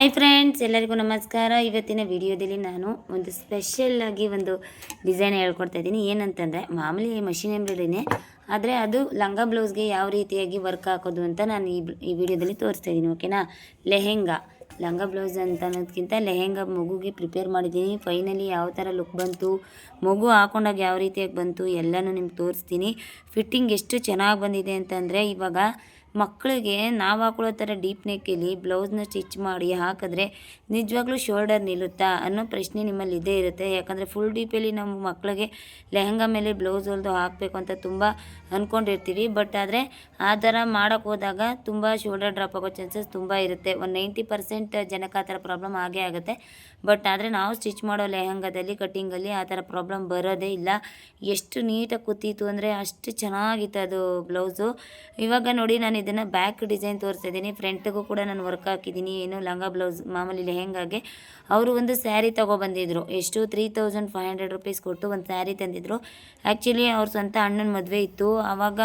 Hi friends, ಎಲ್ಲರಿಗೂ ನಮಸ್ಕಾರ. ಇವತ್ತಿನ ವಿಡಿಯೋದಲ್ಲಿ ನಾನು ಒಂದು ಸ್ಪೆಷಲ್ ಆಗಿ ಒಂದು ಡಿಸೈನ್ ಹೇಳ್ಕೊಡ್ತಾ ಇದ್ದೀನಿ. ಏನಂತಂದರೆ ಮಾಮೂಲಿ ಮಷಿನ್ ಎಂಬ್ರಾಯ್ಡ್ರಿನೇ, ಆದರೆ ಅದು ಲಂಗ ಬ್ಲೌಸ್ಗೆ ಯಾವ ರೀತಿಯಾಗಿ ವರ್ಕ್ ಹಾಕೋದು ಅಂತ ನಾನು ಈ ವಿಡಿಯೋದಲ್ಲಿ ತೋರಿಸ್ತಾ ಇದ್ದೀನಿ. ಓಕೆನಾ? ಲೆಹೆಂಗಾ ಲಂಗ ಬ್ಲೌಸ್ ಅಂತ ಅನ್ನೋದಕ್ಕಿಂತ ಲೆಹೆಂಗಾ ಮಗುಗೆ ಪ್ರಿಪೇರ್ ಮಾಡಿದ್ದೀನಿ. ಫೈನಲಿ ಯಾವ ಥರ ಲುಕ್ ಬಂತು, ಮಗು ಹಾಕೊಂಡಾಗ ಯಾವ ರೀತಿಯಾಗಿ ಬಂತು ಎಲ್ಲನೂ ನಿಮ್ಗೆ ತೋರಿಸ್ತೀನಿ. ಫಿಟ್ಟಿಂಗ್ ಎಷ್ಟು ಚೆನ್ನಾಗಿ ಬಂದಿದೆ ಅಂತಂದರೆ, ಇವಾಗ ಮಕ್ಕಳಿಗೆ ನಾವು ಹಾಕೊಳ್ಳೋ ಥರ ಡೀಪ್ ನೆಕ್ಕಲ್ಲಿ ಬ್ಲೌಸ್ನ ಸ್ಟಿಚ್ ಮಾಡಿ ಹಾಕಿದ್ರೆ ನಿಜವಾಗ್ಲೂ ಶೋಲ್ಡರ್ ನಿಲ್ಲುತ್ತಾ ಅನ್ನೋ ಪ್ರಶ್ನೆ ನಿಮ್ಮಲ್ಲಿ ಇದ್ದೇ ಇರುತ್ತೆ. ಯಾಕಂದರೆ ಫುಲ್ ಡೀಪಲ್ಲಿ ನಮ್ಮ ಮಕ್ಕಳಿಗೆ ಲೆಹಂಗಾ ಮೇಲೆ ಬ್ಲೌಸ್ ಹೊಲಿದು ಹಾಕಬೇಕು ಅಂತ ತುಂಬ ಅಂದ್ಕೊಂಡಿರ್ತೀವಿ. ಬಟ್ ಆದರೆ ಆ ಥರ ಮಾಡೋಕ್ಕೆ ಹೋದಾಗ ತುಂಬ ಶೋಲ್ಡರ್ ಡ್ರಾಪ್ ಆಗೋ ಚಾನ್ಸಸ್ ತುಂಬ ಇರುತ್ತೆ. ಒಂದು 90% ಜನಕ್ಕೆ ಆ ಥರ ಪ್ರಾಬ್ಲಮ್ ಆಗೇ ಆಗುತ್ತೆ. ಬಟ್ ಆದರೆ ನಾವು ಸ್ಟಿಚ್ ಮಾಡೋ ಲೆಹಂಗಾದಲ್ಲಿ ಕಟ್ಟಿಂಗಲ್ಲಿ ಆ ಥರ ಪ್ರಾಬ್ಲಮ್ ಬರೋದೇ ಇಲ್ಲ. ಎಷ್ಟು ನೀಟಾಗಿ ಕೂತಿತ್ತು ಅಂದರೆ ಅಷ್ಟು ಚೆನ್ನಾಗಿತ್ತು ಅದು ಬ್ಲೌಸು. ಇವಾಗ ನೋಡಿ, ನಾನು ಇದನ್ನು ಬ್ಯಾಕ್ ಡಿಸೈನ್ ತೋರಿಸ್ತಾ ಇದ್ದೀನಿ. ಫ್ರಂಟ್ಗೂ ಕೂಡ ನಾನು ವರ್ಕ್ ಹಾಕಿದ್ದೀನಿ. ಏನು ಲಂಗ ಬ್ಲೌಸ್ ಮಾಮೂಲಿ ಲೆಹೆಂಗಾಗೆ ಅವರು ಒಂದು ಸ್ಯಾರಿ ತೊಗೊಬಂದಿದ್ರು. ಎಷ್ಟು 3500 ರೂಪೀಸ್ ಕೊಟ್ಟು ಒಂದು ಸ್ಯಾರಿ ತಂದಿದ್ರು. ಆ್ಯಕ್ಚುಲಿ ಅವ್ರ ಸ್ವಂತ ಅಣ್ಣನ ಮದುವೆ ಇತ್ತು. ಆವಾಗ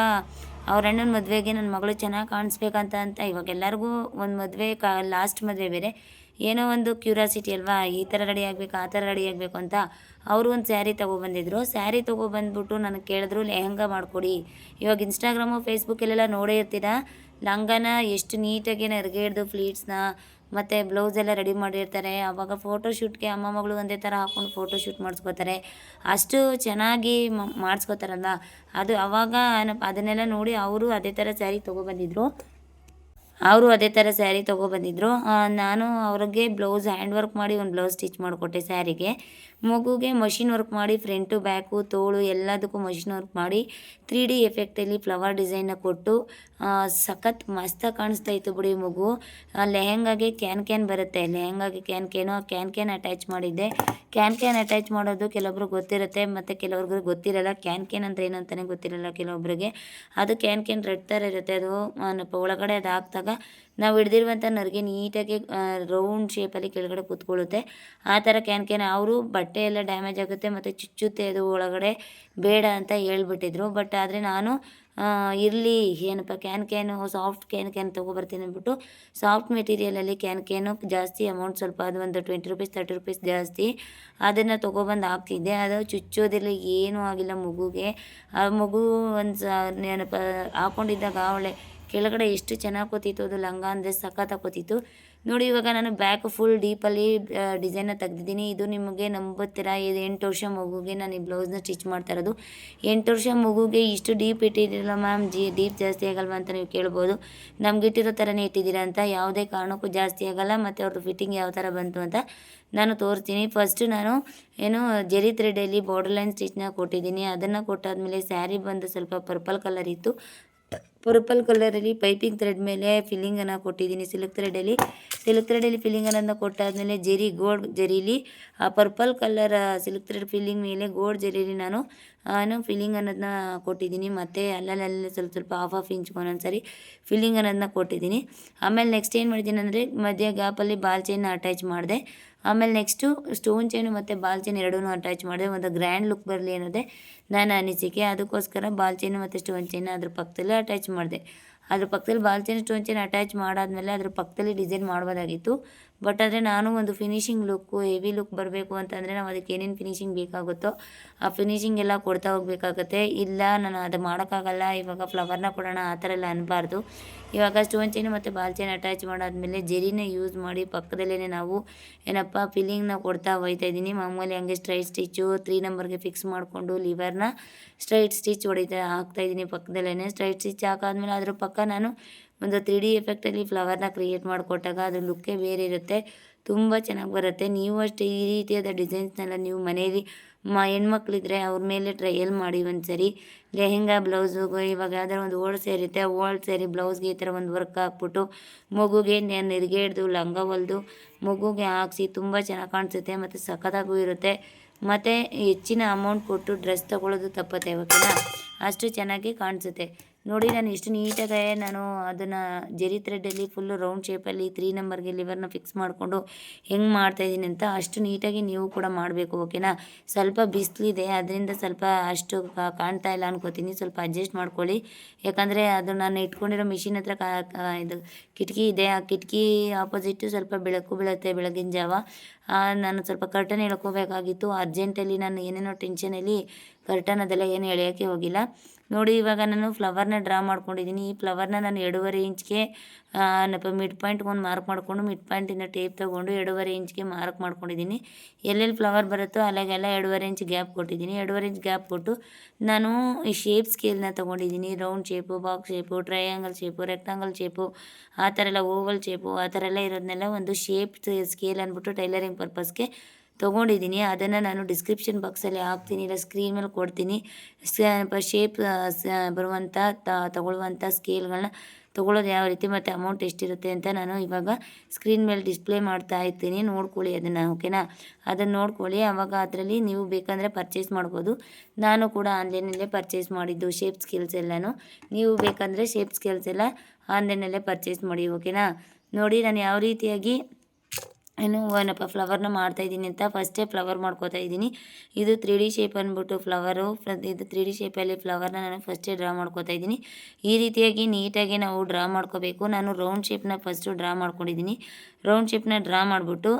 ಅವ್ರ ಅಣ್ಣನ ಮದುವೆಗೆ ನನ್ನ ಮಗಳು ಚೆನ್ನಾಗಿ ಕಾಣಿಸ್ಬೇಕಂತ ಇವಾಗ ಎಲ್ಲರಿಗೂ ಒಂದು ಮದುವೆ ಲಾಸ್ಟ್ ಮದುವೆ ಬೇರೆ, ಏನೋ ಒಂದು ಕ್ಯೂರಿಯಾಸಿಟಿ ಅಲ್ವಾ, ಈ ಥರ ರೆಡಿ ಆಗಬೇಕು ಆ ಥರ ರೆಡಿ ಆಗಬೇಕು ಅಂತ ಅವರು ಒಂದು ಸ್ಯಾರಿ ತೊಗೊಬಂದಿದ್ರು. ಸ್ಯಾರಿ ತೊಗೊಬಂದ್ಬಿಟ್ಟು ನನಗೆ ಕೇಳಿದ್ರು ಲೆಹಂಗಾ ಮಾಡಿಕೊಡಿ. ಇವಾಗ ಇನ್ಸ್ಟಾಗ್ರಾಮು ಫೇಸ್ಬುಕ್ಕಲ್ಲೆಲ್ಲ ನೋಡೇ ಇರ್ತೀರ, ಲಂಗನ ಎಷ್ಟು ನೀಟಾಗಿ ನೆರ್ಗೆಡ್ದು ಫ್ಲೀಟ್ಸ್ನ ಮತ್ತು ಬ್ಲೌಸ್ ಎಲ್ಲ ರೆಡಿ ಮಾಡಿರ್ತಾರೆ. ಆವಾಗ ಫೋಟೋಶೂಟ್ಗೆ ಅಮ್ಮ ಮಗಳು ಒಂದೇ ಥರ ಹಾಕ್ಕೊಂಡು ಫೋಟೋಶೂಟ್ ಮಾಡಿಸ್ಕೋತಾರೆ. ಅಷ್ಟು ಚೆನ್ನಾಗಿ ಮಾಡಿಸ್ಕೋತಾರಲ್ವ, ಅದು ಆವಾಗ ಅದನ್ನೆಲ್ಲ ನೋಡಿ ಅವರು ಅದೇ ಥರ ಸ್ಯಾರಿ ತೊಗೊಬಂದಿದ್ರು. ನಾನು ಅವ್ರಿಗೆ ಬ್ಲೌಸ್ ಹ್ಯಾಂಡ್ ವರ್ಕ್ ಮಾಡಿ ಒಂದು ಬ್ಲೌಸ್ ಸ್ಟಿಚ್ ಮಾಡಿಕೊಟ್ಟೆ ಸ್ಯಾರಿಗೆ. ಮಗುಗೆ ಮಷಿನ್ ವರ್ಕ್ ಮಾಡಿ ಫ್ರಂಟು ಬ್ಯಾಕು ತೋಳು ಎಲ್ಲದಕ್ಕೂ ಮಷಿನ್ ವರ್ಕ್ ಮಾಡಿ 3D ಎಫೆಕ್ಟಲ್ಲಿ ಫ್ಲವರ್ ಡಿಸೈನ್ನ ಕೊಟ್ಟು ಸಖತ್ ಮಸ್ತಾಗಿ ಕಾಣಿಸ್ತಾ ಇತ್ತು ಬಿಡಿ ಮಗು. ಲೆಹೆಂಗಾಗೆ ಕ್ಯಾನ್ ಬರುತ್ತೆ, ಲೆಹೆಂಗಾಗೆ ಕ್ಯಾನ್ ಅಟ್ಯಾಚ್ ಮಾಡಿದ್ದೆ. ಕ್ಯಾನ್ ಅಟ್ಯಾಚ್ ಮಾಡೋದು ಕೆಲವೊಬ್ರಿಗೆ ಗೊತ್ತಿರುತ್ತೆ ಮತ್ತು ಕೆಲವ್ರಿಗೆ ಗೊತ್ತಿರಲ್ಲ. ಕ್ಯಾನ್ ಅಂದರೆ ಏನು ಅಂತಲೇ ಗೊತ್ತಿರಲ್ಲ ಕೆಲವೊಬ್ಬರಿಗೆ. ಅದು ಕ್ಯಾನ್ ರೆಡ್ ಥರ ಇರುತ್ತೆ. ಅದು ಒಳಗಡೆ ಅದು ಹಾಕ್ದಾಗ ನಾವು ಹಿಡ್ದಿರುವಂಥ ನರಿಗೆ ನೀಟಾಗಿ ರೌಂಡ್ ಶೇಪಲ್ಲಿ ಕೆಳಗಡೆ ಕೂತ್ಕೊಳ್ಳುತ್ತೆ. ಆ ಥರ ಕ್ಯಾನ್ ಅವರು ಬಟ್ಟೆ ಎಲ್ಲ ಡ್ಯಾಮೇಜ್ ಆಗುತ್ತೆ ಮತ್ತು ಚುಚ್ಚುತ್ತೆ, ಅದು ಒಳಗಡೆ ಬೇಡ ಅಂತ ಹೇಳ್ಬಿಟ್ಟಿದ್ರು. ಬಟ್ ಆದರೆ ನಾನು ಇರಲಿ ಏನಪ್ಪ ಕ್ಯಾನು ಸಾಫ್ಟ್ ಕ್ಯಾನ್ ತೊಗೊಬರ್ತೀನಿ ಅಂದ್ಬಿಟ್ಟು ಸಾಫ್ಟ್ ಮೆಟೀರಿಯಲಲ್ಲಿ ಕ್ಯಾನು ಜಾಸ್ತಿ ಅಮೌಂಟ್, ಸ್ವಲ್ಪ ಅದು ಒಂದು 20 ರೂಪೀಸ್ 30 ರೂಪೀಸ್ ಜಾಸ್ತಿ, ಅದನ್ನು ತೊಗೊಬಂದು ಹಾಕ್ತಿದ್ದೆ. ಅದು ಚುಚ್ಚೋದಿಲ್ಲ, ಏನೂ ಆಗಿಲ್ಲ ಮಗುಗೆ. ಆ ಮಗು ಒಂದು ಏನಪ್ಪ ಹಾಕ್ಕೊಂಡಿದ್ದಾಗ ಅವಳೆ ಕೆಳಗಡೆ ಎಷ್ಟು ಚೆನ್ನಾಗಿ ಕೂತಿತ್ತು, ಅದು ಲಂಗ ಅಂದರೆ ಸಖತ್ತಾಗಿ ಕೂತಿತ್ತು ನೋಡಿ. ಇವಾಗ ನಾನು ಬ್ಯಾಕ್ ಫುಲ್ ಡೀಪಲ್ಲಿ ಡಿಸೈನ್ನ ತೆಗ್ದಿದ್ದೀನಿ. ಇದು ನಿಮಗೆ ನಂಬುತ್ತೀರಾ, ಇದು 8 ವರ್ಷ ಮಗುಗೆ ನಾನು ಈ ಬ್ಲೌಸ್ನ ಸ್ಟಿಚ್ ಮಾಡ್ತಾ ಇರೋದು. 8 ವರ್ಷ ಮಗುಗೆ ಇಷ್ಟು ಡೀಪ್ ಇಟ್ಟಿದ್ದೀರಲ್ಲ ಮ್ಯಾಮ್, ಡೀಪ್ ಜಾಸ್ತಿ ಆಗಲ್ವಾ ಅಂತ ನೀವು ಕೇಳ್ಬೋದು. ನಮ್ಗೆ ಇಟ್ಟಿರೋ ಥರನೇ ಇಟ್ಟಿದ್ದೀರಾ ಅಂತ, ಯಾವುದೇ ಕಾರಣಕ್ಕೂ ಜಾಸ್ತಿ ಆಗಲ್ಲ. ಮತ್ತು ಅವ್ರದ್ದು ಫಿಟ್ಟಿಂಗ್ ಯಾವ ಥರ ಬಂತು ಅಂತ ನಾನು ತೋರಿಸ್ತೀನಿ. ಫಸ್ಟು ನಾನು ಜೆರಿ ಥ್ರೆಡಲ್ಲಿ ಬಾರ್ಡರ್ ಲೈನ್ ಸ್ಟಿಚ್ನ ಕೊಟ್ಟಿದ್ದೀನಿ. ಅದನ್ನು ಕೊಟ್ಟಾದಮೇಲೆ ಸ್ಯಾರಿ ಬಂದು ಸ್ವಲ್ಪ ಪರ್ಪಲ್ ಕಲರ್ ಇತ್ತು. ಪರ್ಪಲ್ ಕಲರಲ್ಲಿ ಪೈಪಿಂಗ್ ಥ್ರೆಡ್ ಮೇಲೆ ಫಿಲ್ಲಿಂಗನ್ನು ಕೊಟ್ಟಿದ್ದೀನಿ. ಸಿಲ್ಕ್ ಥ್ರೆಡಲ್ಲಿ ಫಿಲ್ಲಿಂಗ್ ಅನ್ನೋದನ್ನ ಕೊಟ್ಟಾದಮೇಲೆ ಗೋಲ್ಡ್ ಜರೀಲಿ ಆ purple colour silk thread filling ಮೇಲೆ ಗೋಲ್ಡ್ ಜರೀಲಿ ನಾನು ಫಿಲ್ಲಿಂಗ್ ಅನ್ನೋದನ್ನ ಕೊಟ್ಟಿದ್ದೀನಿ. ಮತ್ತು ಅಲ್ಲಲ್ಲಿ ಸ್ವಲ್ಪ ಹಾಫ್ ಇಂಚ್ಗೆ ಒಂದೊಂದ್ಸರಿ ಫಿಲ್ಲಿಂಗ್ ಅನ್ನೋದನ್ನ ಕೊಟ್ಟಿದ್ದೀನಿ. ಆಮೇಲೆ ನೆಕ್ಸ್ಟ್ ಏನು ಮಾಡಿದ್ದೀನಿ ಅಂದರೆ ಮಧ್ಯ ಗ್ಯಾಪಲ್ಲಿ ಬಾಲ್ ಚೈನ್ನ ಅಟ್ಯಾಚ್ ಮಾಡಿದೆ. ಆಮೇಲೆ ನೆಕ್ಸ್ಟು ಸ್ಟೋನ್ ಚೈನು ಮತ್ತು ಬಾಲ್ ಚೈನ್ ಎರಡೂ ಅಟ್ಯಾಚ್ ಮಾಡಿದೆ. ಒಂದು ಗ್ರ್ಯಾಂಡ್ ಲುಕ್ ಬರಲಿ ಅನ್ನೋದೇ ನನ್ನ ಅನಿಸಿಕೆ. ಅದಕ್ಕೋಸ್ಕರ ಬಾಲ್ ಚೈನು ಮತ್ತು ಸ್ಟೋನ್ ಚೈನ ಅದ್ರ ಪಕ್ಕದಲ್ಲೇ ಅಟ್ಯಾಚ್ ಮಾಡಿದೆ. ಅದ್ರ ಪಕ್ಕದಲ್ಲಿ ball chain stone chain attach ಮಾಡಾದಮೇಲೆ ಅದ್ರ ಪಕ್ಕದಲ್ಲಿ ಡಿಸೈನ್ ಮಾಡ್ಬೋದಾಗಿತ್ತು. ಬಟ್ ಆದರೆ ನಾನು ಒಂದು ಫಿನಿಷಿಂಗ್ ಲುಕ್ಕು ಹೆವಿ ಲುಕ್ ಬರಬೇಕು ಅಂತಂದರೆ ನಾವು ಅದಕ್ಕೆ ಏನೇನು ಫಿನಿಷಿಂಗ್ ಬೇಕಾಗುತ್ತೋ ಆ ಫಿನಿಷಿಂಗ್ ಎಲ್ಲ ಕೊಡ್ತಾ ಹೋಗಬೇಕಾಗತ್ತೆ. ಇಲ್ಲ ನಾನು ಅದು ಮಾಡೋಕ್ಕಾಗಲ್ಲ, ಇವಾಗ ಫ್ಲವರ್ನ ಕೊಡೋಣ ಆ ಥರ ಎಲ್ಲ ಅನ್ನಬಾರ್ದು. ಇವಾಗ ಸ್ಟೋನ್ ಚೈನು ಮತ್ತು ಬಾಲ್ ಚೈನ್ ಅಟ್ಯಾಚ್ ಮಾಡಾದಮೇಲೆ ಜರಿನ ಯೂಸ್ ಮಾಡಿ ಪಕ್ಕದಲ್ಲೇ ನಾವು ಫಿಲ್ಲಿಂಗ್ನ ಕೊಡ್ತಾ ಹೋಗ್ತಾಯಿದ್ದೀನಿ. ಮಾಮೂಲಿ ಹಂಗೆ ಸ್ಟ್ರೈಟ್ ಸ್ಟಿಚ್ಚು 3 ನಂಬರ್ಗೆ ಫಿಕ್ಸ್ ಮಾಡಿಕೊಂಡು ಲಿವರ್ನ ಸ್ಟ್ರೈಟ್ ಸ್ಟಿಚ್ ಹಾಕ್ತಾಯಿದ್ದೀನಿ ಪಕ್ಕದಲ್ಲೇ. ಸ್ಟ್ರೈಟ್ ಸ್ಟಿಚ್ ಹಾಕಾದ್ಮೇಲೆ ಅದ್ರ ಪಕ್ಕ ನಾನು ಒಂದು 3D ಎಫೆಕ್ಟಲ್ಲಿ ಫ್ಲವರ್ನ ಕ್ರಿಯೇಟ್ ಮಾಡಿಕೊಟ್ಟಾಗ ಅದ್ರ ಲುಕ್ಕೇ ಬೇರೆ ಇರುತ್ತೆ, ತುಂಬ ಚೆನ್ನಾಗಿ ಬರುತ್ತೆ. ನೀವು ಅಷ್ಟೇ ಈ ರೀತಿಯಾದ ಡಿಸೈನ್ಸ್ನೆಲ್ಲ ನೀವು ಮನೇಲಿ ಹೆಣ್ಮಕ್ಳಿದ್ರೆ ಅವ್ರ ಮೇಲೆ ಟ್ರಯಲ್ ಮಾಡಿ ಒಂದ್ಸರಿ. ಲೆಹೆಂಗಾ ಬ್ಲೌಸಿಗೂ ಇವಾಗ ಯಾವ್ದಾರು ಒಂದು ಓಲ್ಡ್ ಸ್ಯಾರಿ ಇರುತ್ತೆ, ಓಲ್ಡ್ ಸ್ಯಾರಿ ಬ್ಲೌಸ್ಗೆ ಈ ಥರ ಒಂದು ವರ್ಕ್ ಹಾಕ್ಬಿಟ್ಟು ಮಗುಗೆ ನೆರಿಗೆ ಹಿಡ್ದು ಲಂಗ ಹೊಲ್ದು ಮಗುಗೆ ಹಾಕ್ಸಿ ತುಂಬ ಚೆನ್ನಾಗಿ ಕಾಣಿಸುತ್ತೆ ಮತ್ತು ಸಖತ್ತಾಗೂ ಇರುತ್ತೆ. ಮತ್ತು ಹೆಚ್ಚಿನ ಅಮೌಂಟ್ ಕೊಟ್ಟು ಡ್ರೆಸ್ ತೊಗೊಳ್ಳೋದು ತಪ್ಪತ್ತೆ, ಓಕೆನಾ? ಅಷ್ಟು ಚೆನ್ನಾಗಿ ಕಾಣಿಸುತ್ತೆ. ನೋಡಿ ನಾನು ಎಷ್ಟು ನೀಟಾಗಿ ನಾನು ಅದನ್ನು ಜೆರಿ ಥ್ರೆಡ್ಡಲ್ಲಿ ಫುಲ್ಲು ರೌಂಡ್ ಶೇಪಲ್ಲಿ 3 ನಂಬರ್ಗೆ ಲಿವರ್ನ ಫಿಕ್ಸ್ ಮಾಡಿಕೊಂಡು ಹೆಂಗೆ ಮಾಡ್ತಾಯಿದ್ದೀನಿ ಅಂತ ಅಷ್ಟು ನೀಟಾಗಿ ನೀವು ಕೂಡ ಮಾಡಬೇಕು. ಓಕೆನಾ. ಸ್ವಲ್ಪ ಬಿಸಿಲಿದೆ ಅದರಿಂದ ಸ್ವಲ್ಪ ಅಷ್ಟು ಕಾಣ್ತಾ ಇಲ್ಲ ಅನ್ಕೋತೀನಿ, ಸ್ವಲ್ಪ ಅಡ್ಜಸ್ಟ್ ಮಾಡ್ಕೊಳ್ಳಿ. ಯಾಕಂದರೆ ಅದು ನಾನು ಇಟ್ಕೊಂಡಿರೋ ಮಿಷಿನ್ ಹತ್ರ ಇದು ಕಿಟಕಿ ಇದೆ, ಆ ಕಿಟಕಿ ಆಪೋಸಿಟ್ಟು ಸ್ವಲ್ಪ ಬೆಳಕು ಬೀಳುತ್ತೆ ಬೆಳಗಿನ ಜಾವ. ನಾನು ಸ್ವಲ್ಪ ಕರ್ಟನ್ ಎಳ್ಕೋಬೇಕಾಗಿತ್ತು ಅರ್ಜೆಂಟಲ್ಲಿ, ನಾನು ಏನೇನೋ ಟೆನ್ಷನಲ್ಲಿ ಕರ್ಟನ್ ಅದೆಲ್ಲ ಏನು ಎಳೆಯೋಕ್ಕೆ ಹೋಗಿಲ್ಲ. ನೋಡಿ ಇವಾಗ ನಾನು ಫ್ಲವರ್ನ ಡ್ರಾ ಮಾಡ್ಕೊಂಡಿದ್ದೀನಿ. ಈ ಫ್ಲವರ್ನ ನಾನು 2.5 ಇಂಚ್ಗೆ ಮಿಡ್ ಪಾಯಿಂಟ್ಗೆ ಒಂದು ಮಾರ್ಕ್ ಮಾಡಿಕೊಂಡು ಮಿಡ್ ಪಾಯಿಂಟಿಂದ ಟೇಪ್ ತೊಗೊಂಡು 2.5 ಇಂಚ್ಗೆ ಮಾರ್ಕ್ ಮಾಡ್ಕೊಂಡಿದ್ದೀನಿ. ಎಲ್ಲೆಲ್ಲಿ ಫ್ಲವರ್ ಬರುತ್ತೋ ಅಲ್ಲೆಲ್ಲ 2.5 ಇಂಚ್ ಗ್ಯಾಪ್ ಕೊಟ್ಟಿದ್ದೀನಿ. 2.5 ಇಂಚ್ ಗ್ಯಾಪ್ ಕೊಟ್ಟು ನಾನು ಈ ಶೇಪ್ ಸ್ಕೇಲ್ನ ತೊಗೊಂಡಿದ್ದೀನಿ. Round shape, box shape, triangle shape, rectangle shape, ಆ ಥರ ಎಲ್ಲ ಓವಲ್ ಶೇಪು, ಆ ಥರ ಎಲ್ಲ ಇರೋದನ್ನೆಲ್ಲ ಒಂದು ಶೇಪ್ ಸ್ಕೇಲ್ ಅಂದ್ಬಿಟ್ಟು ಟೈಲರಿಂಗ್ ಪರ್ಪಸ್ಗೆ ತೊಗೊಂಡಿದ್ದೀನಿ. ಅದನ್ನು ನಾನು ಡಿಸ್ಕ್ರಿಪ್ಷನ್ ಬಾಕ್ಸಲ್ಲಿ ಹಾಕ್ತೀನಿ, ಇಲ್ಲ ಸ್ಕ್ರೀನ್ ಮೇಲೆ ಕೊಡ್ತೀನಿ. ಶೇಪ್ ಬರುವಂಥ ತಗೊಳ್ಳುವಂಥ ಸ್ಕೇಲ್ಗಳನ್ನ ತೊಗೊಳ್ಳೋದು ಯಾವ ರೀತಿ ಮತ್ತು ಅಮೌಂಟ್ ಎಷ್ಟಿರುತ್ತೆ ಅಂತ ನಾನು ಇವಾಗ ಸ್ಕ್ರೀನ್ ಮೇಲೆ ಡಿಸ್ಪ್ಲೇ ಮಾಡ್ತಾ ಇರ್ತೀನಿ, ನೋಡ್ಕೊಳ್ಳಿ ಅದನ್ನು. ಓಕೆನಾ. ಅದನ್ನು ನೋಡ್ಕೊಳ್ಳಿ, ಆವಾಗ ಅದರಲ್ಲಿ ನೀವು ಬೇಕಂದರೆ ಪರ್ಚೇಸ್ ಮಾಡ್ಬೋದು. ನಾನು ಕೂಡ ಆನ್ಲೈನಲ್ಲೇ ಪರ್ಚೇಸ್ ಮಾಡಿದ್ದು ಶೇಪ್ ಸ್ಕೇಲ್ಸ್ ಎಲ್ಲನೂ. ನೀವು ಬೇಕಂದರೆ ಶೇಪ್ ಸ್ಕೇಲ್ಸ್ ಎಲ್ಲ ಆನ್ಲೈನಲ್ಲೇ ಪರ್ಚೇಸ್ ಮಾಡಿ. ಓಕೆನಾ. ನೋಡಿ ನಾನು ಯಾವ ರೀತಿಯಾಗಿ ಏನಪ್ಪ ಫ್ಲವರ್ನ ಮಾಡ್ತಾಯಿದ್ದೀನಿ ಅಂತ ಫಸ್ಟೇ ಫ್ಲವರ್ ಮಾಡ್ಕೋತಾ ಇದ್ದೀನಿ. ಇದು 3D ಶೇಪ್ ಅಂದ್ಬಿಟ್ಟು ಫ್ಲವರು, ಇದು 3D ಶೇಪಲ್ಲಿ ಫ್ಲವರ್ನ ನಾನು ಫಸ್ಟೇ ಡ್ರಾ ಮಾಡ್ಕೋತಾ ಇದ್ದೀನಿ. ಈ ರೀತಿಯಾಗಿ ನೀಟಾಗಿ ನಾವು ಡ್ರಾ ಮಾಡ್ಕೋಬೇಕು. ನಾನು ರೌಂಡ್ ಶೇಪ್ನ ಫಸ್ಟು ಡ್ರಾ ಮಾಡ್ಕೊಂಡಿದ್ದೀನಿ. ರೌಂಡ್ ಶೇಪ್ನ ಡ್ರಾ ಮಾಡಿಬಿಟ್ಟು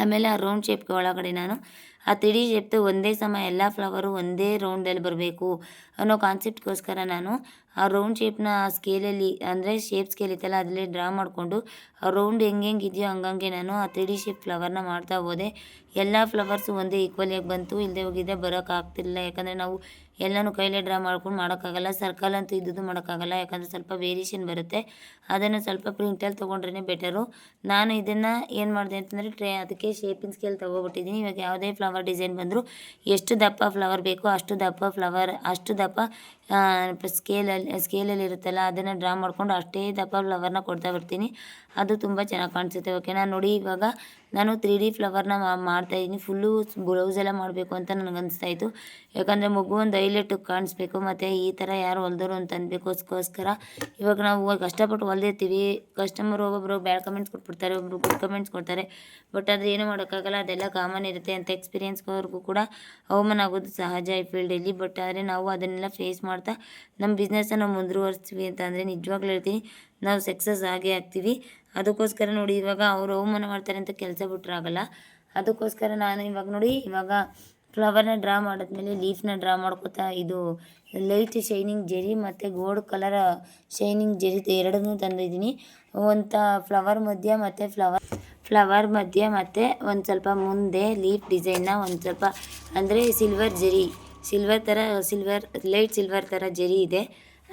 ಆಮೇಲೆ ಆ ರೌಂಡ್ ಶೇಪ್ಗೆ ಒಳಗಡೆ ನಾನು ಆ 3D ಶೇಪ್ದು ಒಂದೇ ಸಮ ಎಲ್ಲ ಫ್ಲವರು ಒಂದೇ ರೌಂಡಲ್ಲಿ ಬರಬೇಕು ಅನ್ನೋ ಕಾನ್ಸೆಪ್ಟ್ಗೋಸ್ಕರ ನಾನು ಆ ರೌಂಡ್ ಶೇಪ್ನ ಸ್ಕೇಲಲ್ಲಿ, ಅಂದರೆ ಶೇಪ್ ಸ್ಕೇಲ್ ಇತ್ತಲ್ಲ ಅದರಲ್ಲಿ ಡ್ರಾ ಮಾಡಿಕೊಂಡು ಆ ರೌಂಡ್ ಹೆಂಗಿದೆಯೋ ಹಂಗಂಗೆ ನಾನು ಆ 3D ಶೇಪ್ ಫ್ಲವರ್ನ ಮಾಡ್ತಾ ಹೋದೆ. ಎಲ್ಲ ಫ್ಲವರ್ಸು ಒಂದೇ ಈಕ್ವಲಿಯಾಗಿ ಬಂತು, ಇಲ್ಲದೆ ಹೋಗಿದ್ದೆ ಬರೋಕ್ಕಾಗ್ತಿರಲಿಲ್ಲ. ಯಾಕಂದರೆ ನಾವು ಎಲ್ಲನೂ ಕೈಲೇ ಡ್ರಾ ಮಾಡ್ಕೊಂಡು ಮಾಡೋಕ್ಕಾಗಲ್ಲ. ಸರ್ಕಲ್ ಅಂತೂ ಇದ್ದದ್ದು ಮಾಡೋಕ್ಕಾಗಲ್ಲ, ಯಾಕಂದರೆ ಸ್ವಲ್ಪ ವೇರಿಯೇಷನ್ ಬರುತ್ತೆ. ಅದನ್ನು ಸ್ವಲ್ಪ ಪ್ರಿಂಟಲ್ಲಿ ತೊಗೊಂಡ್ರೇ ಬೆಟರು. ನಾನು ಇದನ್ನು ಏನು ಮಾಡಿದೆ ಅಂತಂದರೆ ಅದಕ್ಕೆ ಶೇಪಿಂಗ್ ಸ್ಕೇಲ್ ತೊಗೊಬಿಟ್ಟಿದ್ದೀನಿ. ಇವಾಗ ಯಾವುದೇ ಫ್ಲವರ್ ಡಿಸೈನ್ ಬಂದರೂ ಎಷ್ಟು ದಪ್ಪ ಫ್ಲವರ್ ಬೇಕೋ ಅಷ್ಟು ದಪ್ಪ ಫ್ಲವರ್, ಅಷ್ಟು ದಪ್ಪ ಸ್ಕೇಲಲ್ಲಿ ಇರುತ್ತಲ್ಲ ಅದನ್ನು ಡ್ರಾ ಮಾಡಿಕೊಂಡು ಅಷ್ಟೇ ದಪ್ಪ ಫ್ಲವರ್ನ ಕೊಡ್ತಾ ಬರ್ತೀನಿ. ಅದು ತುಂಬ ಚೆನ್ನಾಗಿ ಕಾಣಿಸುತ್ತೆ. ಓಕೆನಾ. ನೋಡಿ ಇವಾಗ ನಾನು 3D ಫ್ಲವರ್ನ ಮಾಡ್ತಾಯಿದ್ದೀನಿ. ಫುಲ್ಲು ಬ್ಲೌಸೆಲ್ಲ ಮಾಡಬೇಕು ಅಂತ ನನಗೆ ಅನಿಸ್ತಾಯಿತ್ತು. ಯಾಕಂದರೆ ಮಗು ಒಂದು ಹೈಲೈಟ್ ಕಾಣಿಸ್ಬೇಕು, ಮತ್ತು ಈ ಥರ ಯಾರು ಹೊಲ್ದರು ಅಂತ ಅನ್ಬೇಕೋಸ್ಕರ ಇವಾಗ ನಾವು ಕಷ್ಟಪಟ್ಟು ಹೊಲ್ದಿರ್ತೀವಿ. ಕಸ್ಟಮರ್ ಒಬ್ಬೊಬ್ಬರು ಬ್ಯಾಡ್ ಕಮೆಂಟ್ಸ್ ಕೊಟ್ಬಿಡ್ತಾರೆ, ಒಬ್ಬರು ಗುಡ್ ಕಮೆಂಟ್ಸ್ ಕೊಡ್ತಾರೆ. ಬಟ್ ಅದು ಏನೂ ಮಾಡೋಕ್ಕಾಗಲ್ಲ, ಅದೆಲ್ಲ ಕಾಮನ್ ಇರುತ್ತೆ ಅಂತ ಎಕ್ಸ್ಪೀರಿಯನ್ಸ್ವರೆಗೂ ಕೂಡ ಅವಮಾನ ಆಗೋದು ಸಹಜ ಈ ಫೀಲ್ಡಲ್ಲಿ. ಬಟ್ ಆದರೆ ನಾವು ಅದನ್ನೆಲ್ಲ ಫೇಸ್ ಮಾಡ್ತಾ ನಮ್ಮ ಬಿಸ್ನೆಸ್ಸನ್ನು ನಾವು ಮುಂದುವರಿಸ್ತೀವಿ ಅಂತ ಅಂದರೆ ನಿಜವಾಗ್ಲೂ ಹೇಳ್ತೀನಿ ನಾವು ಸಕ್ಸಸ್ ಆಗೇ ಆಗ್ತೀವಿ. ಅದಕ್ಕೋಸ್ಕರ ನೋಡಿ ಇವಾಗ ಅವರು ಅವಮಾನ ಮಾಡ್ತಾರೆ ಅಂತ ಕೆಲಸ ಬಿಟ್ರಾಗಲ್ಲ. ಅದಕ್ಕೋಸ್ಕರ ನಾನು ಇವಾಗ ನೋಡಿ ಇವಾಗ ಫ್ಲವರ್ನ ಡ್ರಾ ಮಾಡಿದ್ಮೇಲೆ ಲೀಫ್ನ ಡ್ರಾ ಮಾಡ್ಕೋತಾ ಇದು ಲೈಟ್ ಶೈನಿಂಗ್ ಜೆರಿ ಮತ್ತು ಗೋಲ್ಡ್ ಕಲರ್ ಶೈನಿಂಗ್ ಜೆರಿ ಎರಡನ್ನೂ ತಂದಿದ್ದೀನಿ. ಒಂದು ಫ್ಲವರ್ ಮಧ್ಯ ಮತ್ತು ಫ್ಲವರ್ ಮಧ್ಯ ಮತ್ತು ಒಂದು ಸ್ವಲ್ಪ ಮುಂದೆ ಲೀಫ್ ಡಿಸೈನ್ನ ಒಂದು ಸ್ವಲ್ಪ ಅಂದರೆ ಸಿಲ್ವರ್ ಜೆರಿ, ಲೈಟ್ ಸಿಲ್ವರ್ ಥರ ಜೆರಿ ಇದೆ.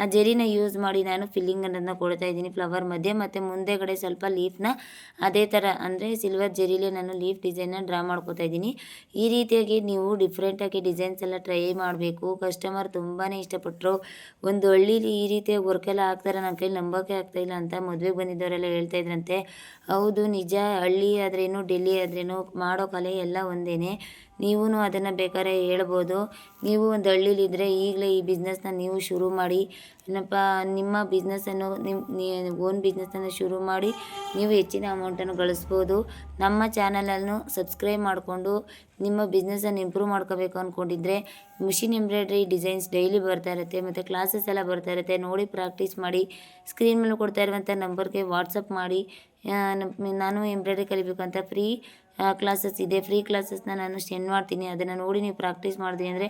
ಆ ಜೆರಿನ ಯೂಸ್ ಮಾಡಿ ನಾನು ಫಿಲ್ಲಿಂಗನ್ನು ಕೊಡ್ತಾ ಇದ್ದೀನಿ ಫ್ಲವರ್ ಮಧ್ಯೆ, ಮತ್ತು ಮುಂದೆಗಡೆ ಸ್ವಲ್ಪ ಲೀಫ್ನ ಅದೇ ಥರ ಅಂದರೆ ಸಿಲ್ವರ್ ಜೆರಿಲೇ ನಾನು ಲೀಫ್ ಡಿಸೈನ್ನ ಡ್ರಾ ಮಾಡ್ಕೋತಾ ಇದ್ದೀನಿ. ಈ ರೀತಿಯಾಗಿ ನೀವು ಡಿಫ್ರೆಂಟಾಗಿ ಡಿಸೈನ್ಸ್ ಎಲ್ಲ ಟ್ರೈ ಮಾಡಬೇಕು. ಕಸ್ಟಮರ್ ತುಂಬಾ ಇಷ್ಟಪಟ್ಟರು. ಒಂದು ಹಳ್ಳೀಲಿ ಈ ರೀತಿಯಾಗಿ ವರ್ಕೆಲ್ಲ ಹಾಕ್ತಾರೆ, ನನ್ನ ಕೈಲಿ ನಂಬೋಕೆ ಆಗ್ತಾಯಿಲ್ಲ ಅಂತ ಮದುವೆಗೆ ಬಂದಿದ್ದವರೆಲ್ಲ ಹೇಳ್ತಾ ಇದ್ರಂತೆ. ಹೌದು ನಿಜ, ಹಳ್ಳಿ ಆದ್ರೇನು ಡೆಲ್ಲಿ ಆದ್ರೇನು ಮಾಡೋ ಕಲೆ ಎಲ್ಲ ಒಂದೇ. ನೀವೂ ಅದನ್ನು ಬೇಕಾದ್ರೆ ಹೇಳ್ಬೋದು. ನೀವು ಒಂದು ಹಳ್ಳಿಲಿದ್ದರೆ ಈಗಲೇ ಈ ಬಿಸ್ನೆಸ್ನ ನೀವು ಶುರು ಮಾಡಿ. ಏನಪ್ಪ ನಿಮ್ಮ ಬಿಸ್ನೆಸ್ಸನ್ನು ಓನ್ ಬಿಸ್ನೆಸ್ಸನ್ನು ಶುರು ಮಾಡಿ ನೀವು ಹೆಚ್ಚಿನ ಅಮೌಂಟನ್ನು ಗಳಿಸ್ಬೋದು. ನಮ್ಮ ಚಾನಲನ್ನು ಸಬ್ಸ್ಕ್ರೈಬ್ ಮಾಡಿಕೊಂಡು ನಿಮ್ಮ ಬಿಸ್ನೆಸ್ಸನ್ನು ಇಂಪ್ರೂವ್ ಮಾಡ್ಕೋಬೇಕು ಅಂದ್ಕೊಂಡಿದ್ರೆ ಮಿಷಿನ್ ಎಂಬ್ರಾಯ್ಡ್ರಿ ಡಿಸೈನ್ಸ್ ಡೈಲಿ ಬರ್ತಾ ಇರುತ್ತೆ, ಮತ್ತು ಕ್ಲಾಸಸ್ ಎಲ್ಲ ಬರ್ತಾ ಇರುತ್ತೆ. ನೋಡಿ ಪ್ರಾಕ್ಟೀಸ್ ಮಾಡಿ. ಸ್ಕ್ರೀನ್ ಮೇಲೆ ಕೊಡ್ತಾ ಇರುವಂಥ ನಂಬರ್ಗೆ ವಾಟ್ಸಪ್ ಮಾಡಿ. ನಾನು ಎಂಬ್ರಾಯ್ಡ್ರಿ ಕಲಿಬೇಕಂತ ಫ್ರೀ ಕ್ಲಾಸಸ್ ಇದೆ, ಫ್ರೀ ಕ್ಲಾಸಸ್ನ ನಾನು ಸೆಂಡ್ ಮಾಡ್ತೀನಿ. ಅದನ್ನು ನೋಡಿ ನೀವು ಪ್ರಾಕ್ಟೀಸ್ ಮಾಡಿದ್ರಿ ಅಂದರೆ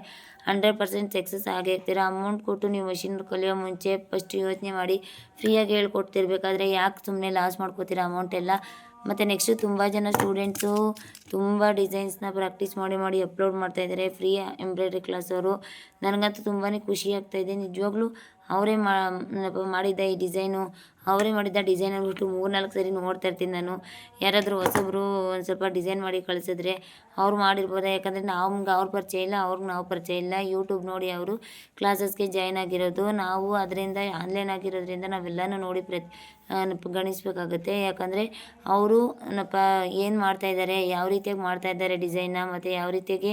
100% ಸಕ್ಸಸ್ ಆಗೇ ಇರ್ತೀರ. ಅಮೌಂಟ್ ಕೊಟ್ಟು ನೀವು ಮಷಿನ್ ಕಲಿಯೋ ಮುಂಚೆ ಫಸ್ಟ್ ಯೋಚನೆ ಮಾಡಿ. ಫ್ರೀಯಾಗಿ ಹೇಳ್ಕೊಡ್ತಿರ್ಬೇಕಾದ್ರೆ ಯಾಕೆ ಸುಮ್ಮನೆ ಲಾಸ್ ಮಾಡ್ಕೋತೀರ ಅಮೌಂಟ್ ಎಲ್ಲ. ಮತ್ತು ನೆಕ್ಸ್ಟು ತುಂಬ ಜನ ಸ್ಟೂಡೆಂಟ್ಸು ತುಂಬ ಡಿಸೈನ್ಸ್ನ ಪ್ರಾಕ್ಟೀಸ್ ಮಾಡಿ ಅಪ್ಲೋಡ್ ಮಾಡ್ತಾಯಿದ್ದಾರೆ ಫ್ರೀ ಎಂಬ್ರಾಯ್ಡ್ರಿ ಕ್ಲಾಸವರು. ನನಗಂತೂ ತುಂಬಾ ಖುಷಿ ಆಗ್ತಾಯಿದೆ ನಿಜವಾಗ್ಲೂ. ಅವರೇ ಮಾಡಿದ್ದ ಈ ಡಿಸೈನು ಅವರೇ ಮಾಡಿದ್ದ ಡಿಸೈನ್ ಅಂದ್ಬಿಟ್ಟು 3-4 ಸರಿ ನೋಡ್ತಾ ಇರ್ತೀನಿ ನಾನು. ಯಾರಾದರೂ ಹೊಸಬ್ರು ಒಂದು ಸ್ವಲ್ಪ ಡಿಸೈನ್ ಮಾಡಿ ಕಳಿಸಿದ್ರೆ ಅವ್ರು ಮಾಡಿರ್ಬೋದಾ, ಯಾಕಂದರೆ ನಮ್ಗೆ ಅವ್ರ ಪರಿಚಯ ಇಲ್ಲ, ಅವ್ರಿಗೆ ನಾವು ಪರಿಚಯ ಇಲ್ಲ. ಯೂಟ್ಯೂಬ್ ನೋಡಿ ಅವರು ಕ್ಲಾಸಸ್ಗೆ ಜಾಯ್ನ್ ಆಗಿರೋದು. ನಾವು ಅದರಿಂದ ಆನ್ಲೈನ್ ಆಗಿರೋದ್ರಿಂದ ನಾವೆಲ್ಲನೂ ನೋಡಿ ಗಣಿಸಬೇಕಾಗುತ್ತೆ. ಯಾಕಂದರೆ ಅವರು ಏನು ಮಾಡ್ತಾಯಿದ್ದಾರೆ, ಯಾವ ರೀತಿಯಾಗಿ ಮಾಡ್ತಾಯಿದ್ದಾರೆ ಡಿಸೈನ್ನ, ಮತ್ತು ಯಾವ ರೀತಿಯಾಗಿ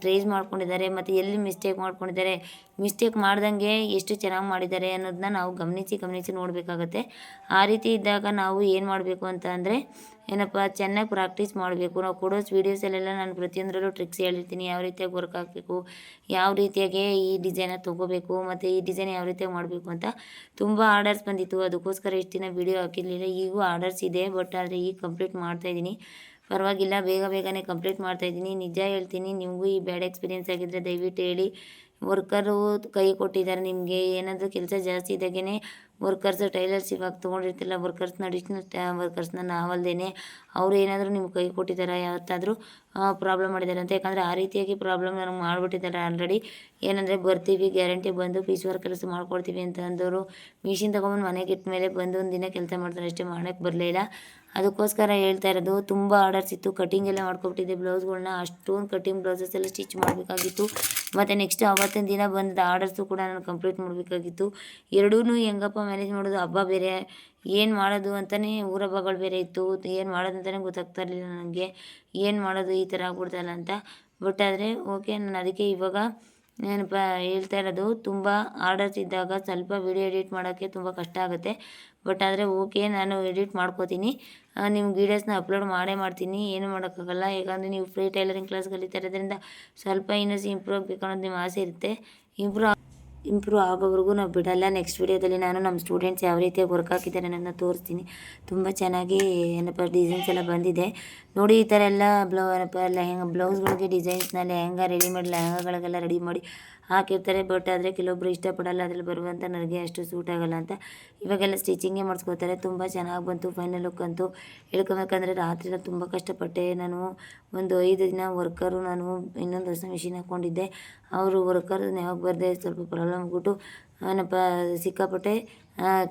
ಟ್ರೇಸ್ ಮಾಡ್ಕೊಂಡಿದ್ದಾರೆ, ಮತ್ತು ಎಲ್ಲಿ ಮಿಸ್ಟೇಕ್ ಮಾಡ್ಕೊಂಡಿದ್ದಾರೆ, ಮಿಸ್ಟೇಕ್ ಮಾಡ್ದಂಗೆ ಎಷ್ಟು ಚೆನ್ನಾಗಿ ಮಾಡಿದ್ದಾರೆ ಅನ್ನೋದನ್ನ ನಾವು ಗಮನಿಸಿ ನೋಡಬೇಕಾಗತ್ತೆ. ಆ ರೀತಿ ಇದ್ದಾಗ ನಾವು ಏನು ಮಾಡಬೇಕು ಅಂತ ಅಂದರೆ ಚೆನ್ನಾಗಿ ಪ್ರಾಕ್ಟೀಸ್ ಮಾಡಬೇಕು. ನಾವು ಕೊಡೋ ವೀಡಿಯೋಸಲ್ಲೆಲ್ಲ ನಾನು ಪ್ರತಿಯೊಂದರಲ್ಲೂ ಟ್ರಿಕ್ಸ್ ಹೇಳಿರ್ತೀನಿ. ಯಾವ ರೀತಿಯಾಗಿ ವರ್ಕ್ ಆಗಬೇಕು, ಯಾವ ರೀತಿಯಾಗಿ ಈ ಡಿಸೈನ ತೊಗೋಬೇಕು, ಮತ್ತು ಈ ಡಿಸೈನ್ ಯಾವ ರೀತಿಯಾಗಿ ಮಾಡಬೇಕು ಅಂತ ತುಂಬ ಆರ್ಡರ್ಸ್ ಬಂದಿತ್ತು. ಅದಕ್ಕೋಸ್ಕರ ಇಷ್ಟು ದಿನ ವೀಡಿಯೋ ಹಾಕಿರಲಿಲ್ಲ. ಈಗೂ ಆರ್ಡರ್ಸ್ ಇದೆ, ಬಟ್ ಆದರೆ ಈಗ ಕಂಪ್ಲೀಟ್ ಮಾಡ್ತಾಯಿದ್ದೀನಿ. ಪರವಾಗಿಲ್ಲ, ಬೇಗನೆ ಕಂಪ್ಲೀಟ್ ಮಾಡ್ತಾಯಿದ್ದೀನಿ. ನಿಜ ಹೇಳ್ತೀನಿ, ನಿಮಗೂ ಈ ಬ್ಯಾಡ್ ಎಕ್ಸ್ಪೀರಿಯೆನ್ಸ್ ಆಗಿದ್ದರೆ ದಯವಿಟ್ಟು ಹೇಳಿ. ವರ್ಕರು ಕೈ ಕೊಟ್ಟಿದ್ದಾರೆ ನಿಮಗೆ. ಏನಾದರೂ ಕೆಲಸ ಜಾಸ್ತಿ ಇದ್ದಾಗೇ ವರ್ಕರ್ಸ್ ಟೈಲರ್ಸ್ ಇವಾಗ ತೊಗೊಂಡಿರ್ತಿಲ್ಲ, ವರ್ಕರ್ಸ್ನ ಅಡಿಷ್ನಲ್ ವರ್ಕರ್ಸ್ನ ನಾವಲ್ದೇ ಅವರು ಏನಾದರೂ ನಿಮ್ಗೆ ಕೈ ಕೊಟ್ಟಿದ್ದಾರೆ, ಯಾವತ್ತಾದರೂ ಪ್ರಾಬ್ಲಮ್ ಮಾಡಿದ್ದಾರೆ ಅಂತ. ಯಾಕಂದರೆ ಆ ರೀತಿಯಾಗಿ ಪ್ರಾಬ್ಲಮ್ ನನಗೆ ಮಾಡಿಬಿಟ್ಟಿದ್ದಾರೆ ಆಲ್ರೆಡಿ. ಏನಂದರೆ ಬರ್ತೀವಿ, ಗ್ಯಾರಂಟಿ ಬಂದು ಪೀಸ್ ವರ್ಕ್ ಕೆಲಸ ಮಾಡ್ಕೊಡ್ತೀವಿ ಅಂತ ಅಂದವರು ಮಿಷಿನ್ ತೊಗೊಂಬಂದು ಮನೆಗೆ ಇಟ್ಟ ಮೇಲೆ ಬಂದು ಒಂದು ದಿನ ಕೆಲಸ ಮಾಡ್ತಾರೆ ಅಷ್ಟೇ, ಮಾಡೋಕ್ಕೆ ಬರಲಿಲ್ಲ. ಅದಕ್ಕೋಸ್ಕರ ಹೇಳ್ತಾ ಇರೋದು. ತುಂಬ ಆರ್ಡರ್ಸ್ ಇತ್ತು, ಕಟಿಂಗ್ ಎಲ್ಲ ಮಾಡ್ಕೊಬಿಟ್ಟಿದ್ದೆ ಬ್ಲೌಸ್ಗಳ್ನ. ಅಷ್ಟೊಂದು ಕಟಿಂಗ್ ಬ್ಲೌಸಸ್ ಎಲ್ಲ ಸ್ಟಿಚ್ ಮಾಡಬೇಕಾಗಿತ್ತು. ಮತ್ತು ನೆಕ್ಸ್ಟ್ ಅವತ್ತಿನ ದಿನ ಬಂದ ಆರ್ಡರ್ಸು ಕೂಡ ನಾನು ಕಂಪ್ಲೀಟ್ ಮಾಡಬೇಕಾಗಿತ್ತು. ಎರಡೂ ಹೆಂಗಪ್ಪ ಮ್ಯಾನೇಜ್ ಮಾಡೋದು, ಹಬ್ಬ ಬೇರೆ, ಏನು ಮಾಡೋದು ಅಂತಲೇ ಊರ ಹಬ್ಬಗಳು ಬೇರೆ ಇತ್ತು. ಏನು ಮಾಡೋದು ಅಂತಲೇ ಗೊತ್ತಾಗ್ತಾ ಇರಲಿಲ್ಲ ನನಗೆ. ಏನು ಮಾಡೋದು, ಈ ಥರ ಆಗ್ಬಿಡ್ತಲ್ಲ ಅಂತ. ಬಟ್ ಆದರೆ ಓಕೆ, ನಾನು ಅದಕ್ಕೆ ಇವಾಗ ಹೇಳ್ತಾ ಇರೋದು. ತುಂಬ ಆರ್ಡರ್ಸ್ ಇದ್ದಾಗ ಸ್ವಲ್ಪ ವಿಡಿಯೋ ಎಡಿಟ್ ಮಾಡೋಕ್ಕೆ ತುಂಬ ಕಷ್ಟ ಆಗುತ್ತೆ. ಬಟ್ ಆದರೆ ಓಕೆ, ನಾನು ಎಡಿಟ್ ಮಾಡ್ಕೋತೀನಿ. ನಿಮ್ಗೆ ವೀಡಿಯೋಸ್ನ ಅಪ್ಲೋಡ್ ಮಾಡ್ತೀನಿ. ಏನೂ ಮಾಡೋಕ್ಕಾಗಲ್ಲ. ಯಾಕಂದರೆ ನೀವು ಫ್ರೀ ಟೈಲರಿಂಗ್ ಕ್ಲಾಸ್ ಕಲಿತಾ ಇರೋದ್ರಿಂದ ಸ್ವಲ್ಪ ಇನ್ನೂ ಇಂಪ್ರೂವ್ ಆಗಬೇಕು ಅನ್ನೋದು ನಿಮ್ಮ ಆಸೆ ಇರುತ್ತೆ. ಇಂಪ್ರೂವ್ ಆಗೋವರೆಗೂ ನಾವು ಬಿಡಲ್ಲ. ನೆಕ್ಸ್ಟ್ ವೀಡಿಯೋದಲ್ಲಿ ನಾನು ನಮ್ಮ ಸ್ಟೂಡೆಂಟ್ಸ್ ಯಾವ ರೀತಿಯಾಗಿ ವರ್ಕ್ ಹಾಕಿದ್ದಾರೆ ಅನ್ನೋದನ್ನ ತೋರಿಸ್ತೀನಿ. ತುಂಬ ಚೆನ್ನಾಗಿ ಡಿಸೈನ್ಸ್ ಎಲ್ಲ ಬಂದಿದೆ ನೋಡಿ. ಈ ಥರ ಎಲ್ಲ ಬ್ಲೌಸ್ಗಳಿಗೆ ಡಿಸೈನ್ಸ್ನ ರೆಡಿಮೇಡ್ ಲೆಹಂಗಾಗಳಿಗೆಲ್ಲ ರೆಡಿ ಮಾಡಿ ಹಾಕಿರ್ತಾರೆ. ಬಟ್ ಆದರೆ ಕೆಲವೊಬ್ಬರು ಇಷ್ಟಪಡಲ್ಲ ಅದ್ರಲ್ಲಿ ಬರುವಂಥ ನನಗೆ ಅಷ್ಟು ಸೂಟ್ ಆಗೋಲ್ಲ ಅಂತ ಇವಾಗೆಲ್ಲ ಸ್ಟಿಚಿಂಗೇ ಮಾಡಿಸ್ಕೋತಾರೆ. ತುಂಬ ಚೆನ್ನಾಗಿ ಬಂತು ಫೈನಲ್ ಲುಕ್ ಅಂತೂ. ಹೇಳ್ಕೊಬೇಕಂದ್ರೆ ರಾತ್ರಿಯೆಲ್ಲ ತುಂಬ ಕಷ್ಟಪಟ್ಟೆ ನಾನು. ಒಂದು 5 ದಿನ ವರ್ಕರು ನಾನು ಇನ್ನೊಂದು ಹೊಸ ಮಿಷಿನ್ ಹಾಕ್ಕೊಂಡಿದ್ದೆ. ಅವರು ವರ್ಕರ್ ಯಾವಾಗ ಬರದೆ ಸ್ವಲ್ಪ ಪ್ರಾಬ್ಲಮ್ ಆಗ್ಬಿಟ್ಟು ಸಿಕ್ಕಾಪಟ್ಟೆ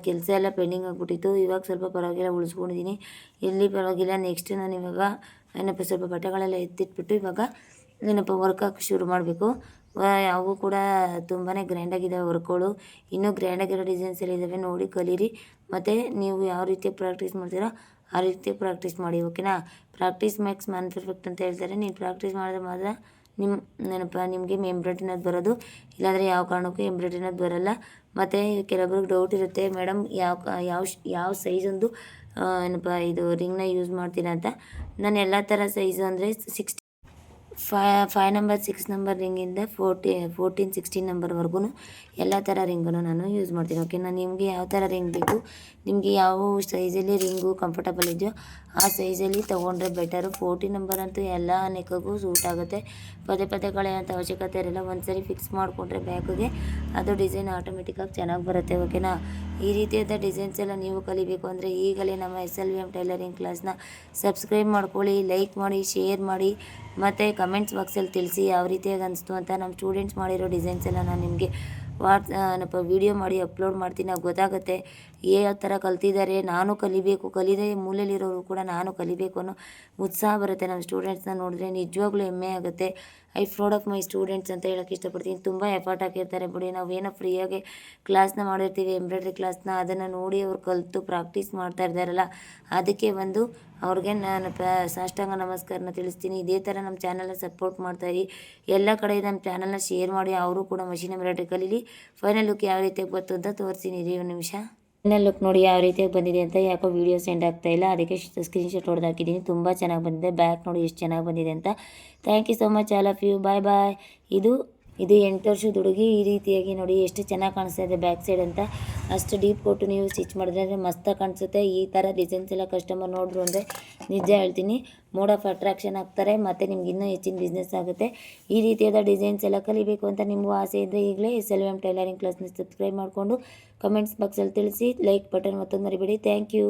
ಕೆಲಸ ಎಲ್ಲ ಪೆಂಡಿಂಗ್ ಆಗಿಬಿಟ್ಟಿತ್ತು. ಇವಾಗ ಸ್ವಲ್ಪ ಪರವಾಗಿಲ್ಲ, ಉಳಿಸ್ಕೊಂಡಿದ್ದೀನಿ. ಎಲ್ಲಿ ಪರವಾಗಿಲ್ಲ. ನೆಕ್ಸ್ಟ್ ನಾನು ಇವಾಗ ಸ್ವಲ್ಪ ಬಟ್ಟೆಗಳೆಲ್ಲ ಎತ್ತಿಟ್ಬಿಟ್ಟು ಇವಾಗ ವರ್ಕ್ ಹಾಕಿ ಶುರು ಮಾಡಬೇಕು. ಅವು ಕೂಡ ತುಂಬಾ ಗ್ರ್ಯಾಂಡಾಗಿದ್ದಾವೆ ವರ್ಕ್ಗಳು. ಇನ್ನೂ ಗ್ರ್ಯಾಂಡಾಗಿರೋ ಡಿಸೈನ್ಸ್ ಎಲ್ಲ ಇದ್ದಾವೆ, ನೋಡಿ ಕಲೀರಿ. ಮತ್ತು ನೀವು ಯಾವ ರೀತಿ ಪ್ರಾಕ್ಟೀಸ್ ಮಾಡ್ತೀರೋ ಆ ರೀತಿ ಪ್ರಾಕ್ಟೀಸ್ ಮಾಡಿ, ಓಕೆನಾ. ಪ್ರಾಕ್ಟೀಸ್ ಮೇಕ್ಸ್ ಮ್ಯಾನ್ ಪರ್ಫೆಕ್ಟ್ ಅಂತ ಹೇಳ್ತಾರೆ. ನೀನು ಪ್ರಾಕ್ಟೀಸ್ ಮಾಡಿದ್ರೆ ಮಾತ್ರ ನಿಮಗೆ ಎಂಬ್ರಾಯ್ಡ್ರಿ ಅನ್ನೋದು ಬರೋದು. ಇಲ್ಲಾಂದರೆ ಯಾವ ಕಾರಣಕ್ಕೂ ಎಂಬ್ರಾಯ್ಡ್ರಿ ಅನ್ನೋದು ಬರೋಲ್ಲ. ಮತ್ತು ಕೆಲವೊಬ್ರಿಗೆ ಡೌಟ್ ಇರುತ್ತೆ, ಮೇಡಮ್ ಯಾವ ಸೈಜೊಂದು ಇದು ರಿಂಗ್ನ ಯೂಸ್ ಮಾಡ್ತೀರಾ ಅಂತ. ನಾನು ಎಲ್ಲ ಥರ ಸೈಜು ಅಂದರೆ 5 ನಂಬರ್ 6 ನಂಬರ್ ರಿಂಗಿಂದ 14 16 ನಂಬರ್ವರೆಗೂ ಎಲ್ಲ ಥರ ರಿಂಗನ್ನು ನಾನು ಯೂಸ್ ಮಾಡ್ತೀನಿ, ಓಕೆನಾ. ನಿಮಗೆ ಯಾವ ಥರ ರಿಂಗ್ ಬೇಕು, ನಿಮಗೆ ಯಾವ ಸೈಜಲ್ಲಿ ರಿಂಗು ಕಂಫರ್ಟಬಲ್ ಇದೆಯೋ ಆ ಸೈಜಲ್ಲಿ ತೊಗೊಂಡ್ರೆ ಬೆಟರು. 14 ನಂಬರ್ ಅಂತೂ ಎಲ್ಲ ನೆಕ್ಕಿಗೂ ಸೂಟ್ ಆಗುತ್ತೆ. ಪದೇ ಕಳೆಯೋಂಥ ಅವಶ್ಯಕತೆ ಇರಲ್ಲ. ಒಂದು ಸರಿ ಫಿಕ್ಸ್ ಮಾಡಿಕೊಂಡ್ರೆ ಬ್ಯಾಕಿಗೆ ಅದು ಡಿಸೈನ್ ಆಟೋಮೆಟಿಕ್ಕಾಗಿ ಚೆನ್ನಾಗಿ ಬರುತ್ತೆ, ಓಕೆನಾ. ಈ ರೀತಿಯಾದ ಡಿಸೈನ್ಸ್ ಎಲ್ಲ ನೀವು ಕಲಿಬೇಕು ಅಂದರೆ ಈಗಲೇ ನಮ್ಮ SLVM ಟೈಲರಿಂಗ್ ಕ್ಲಾಸ್ನ ಸಬ್ಸ್ಕ್ರೈಬ್ ಮಾಡ್ಕೊಳ್ಳಿ, ಲೈಕ್ ಮಾಡಿ, ಶೇರ್ ಮಾಡಿ, ಮತ್ತು ಕಮೆಂಟ್ಸ್ ಬಾಕ್ಸಲ್ಲಿ ತಿಳಿಸಿ ಯಾವ ರೀತಿಯಾಗಿ ಅನಿಸ್ತು ಅಂತ. ನಮ್ಮ ಸ್ಟೂಡೆಂಟ್ಸ್ ಮಾಡಿರೋ ಡಿಸೈನ್ಸ್ ಎಲ್ಲ ನಾನು ನಿಮಗೆ ವೀಡಿಯೋ ಮಾಡಿ ಅಪ್ಲೋಡ್ ಮಾಡ್ತೀನಿ. ನಾವು ಗೊತ್ತಾಗುತ್ತೆ ಯಾವ ಥರ ಕಲ್ತಿದ್ದಾರೆ. ನಾನು ಕಲಿಬೇಕು, ಕಲಿದೇ ಮೂಲೆಯಲ್ಲಿರೋರು ಕೂಡ ನಾನು ಕಲಿಬೇಕು ಅನ್ನೋ ಉತ್ಸಾಹ ಬರುತ್ತೆ. ನಮ್ಮ ಸ್ಟೂಡೆಂಟ್ಸ್ನ ನೋಡಿದ್ರೆ ನಿಜವಾಗ್ಲೂ ಹೆಮ್ಮೆ ಆಗುತ್ತೆ. I proud of my students ಅಂತ ಹೇಳೋಕ್ಕೆ ಇಷ್ಟಪಡ್ತೀನಿ. ತುಂಬ ಎಫರ್ಟ್ ಹಾಕಿರ್ತಾರೆ ಬಿಡಿ. ನಾವೇನೋ ಫ್ರೀಯಾಗಿ ಕ್ಲಾಸ್ನ ಮಾಡಿರ್ತೀವಿ, ಎಂಬ್ರಾಯ್ಡ್ರಿ ಕ್ಲಾಸ್ನ, ಅದನ್ನು ನೋಡಿ ಅವ್ರು ಕಲಿತು ಪ್ರಾಕ್ಟೀಸ್ ಮಾಡ್ತಾ ಇದ್ದಾರಲ್ಲ, ಅದಕ್ಕೆ ಅವ್ರಿಗೆ ನಾನು ಸಾಷ್ಟಾಂಗ ನಮಸ್ಕಾರನ ತಿಳಿಸ್ತೀನಿ. ಇದೇ ಥರ ನಮ್ಮ ಚಾನಲ್ನ ಸಪೋರ್ಟ್ ಮಾಡ್ತಾಯಿರಿ. ಎಲ್ಲ ಕಡೆ ನಮ್ಮ ಚಾನಲ್ನ ಶೇರ್ ಮಾಡಿ, ಅವರು ಕೂಡ ಮಷಿನ್ ಎಂಬ್ರಾಯ್ಡ್ರಿ ಕಲೀಲಿ. ಫೈನಲ್ ಲುಕ್ ಯಾವ ರೀತಿಯಾಗಿ ಬಂತು ಅಂತ ತೋರಿಸ್ತೀನಿ ರೀ, ಒಂದು ನಿಮಿಷ. ಫೈನಲ್ ಲುಕ್ ನೋಡಿ ಯಾವ ರೀತಿಯಾಗಿ ಬಂದಿದೆ ಅಂತ. ಯಾಕೋ ವೀಡಿಯೋ ಸೆಂಡ್ ಆಗ್ತಾ ಇಲ್ಲ, ಅದಕ್ಕೆ ಸ್ಕ್ರೀನ್ಶಾಟ್ ಹೊಡೆದು ಹಾಕಿದ್ದೀನಿ. ತುಂಬ ಚೆನ್ನಾಗಿ ಬಂದಿದೆ. ಬ್ಯಾಕ್ ನೋಡಿ ಎಷ್ಟು ಚೆನ್ನಾಗಿ ಬಂದಿದೆ ಅಂತ. Thank you so much all of you. Bye. ಇದು 8 ವರ್ಷದ ಹುಡುಗಿ. ಈ ರೀತಿಯಾಗಿ ನೋಡಿ ಎಷ್ಟು ಚೆನ್ನಾಗಿ ಕಾಣಿಸ್ತಾ ಇದೆ ಬ್ಯಾಕ್ ಸೈಡ್ ಅಂತ. ಅಷ್ಟು ಡೀಪ್ ಕೊಟ್ಟು ನೀವು ಸ್ಟಿಚ್ ಮಾಡಿದ್ರೆ ಮಸ್ತಾಗಿ ಕಾಣಿಸುತ್ತೆ. ಈ ಥರ ಡಿಸೈನ್ಸ್ ಎಲ್ಲ ಕಸ್ಟಮರ್ ನೋಡಿದ್ರು ಅಂದರೆ ನಿಜ ಹೇಳ್ತೀನಿ ಮೋಡ್ ಆಫ್ ಅಟ್ರಾಕ್ಷನ್ ಆಗ್ತಾರೆ, ಮತ್ತು ನಿಮ್ಗೆ ಇನ್ನೂ ಹೆಚ್ಚಿನ ಬಿಸ್ನೆಸ್ ಆಗುತ್ತೆ. ಈ ರೀತಿಯಾದ ಡಿಸೈನ್ಸ್ ಎಲ್ಲ ಕಲಿಬೇಕು ಅಂತ ನಿಮಗೂ ಆಸೆ ಇದ್ದರೆ ಈಗಲೇ SLVM ಟೈಲರಿಂಗ್ ಕ್ಲಾಸ್ನ ಸಬ್ಸ್ಕ್ರೈಬ್ ಮಾಡಿಕೊಂಡು ಕಮೆಂಟ್ಸ್ ಬಾಕ್ಸಲ್ಲಿ ತಿಳಿಸಿ. ಲೈಕ್ ಬಟನ್ ಮತ್ತೊಂದು ಮರಿಬೇಡಿ. Thank you.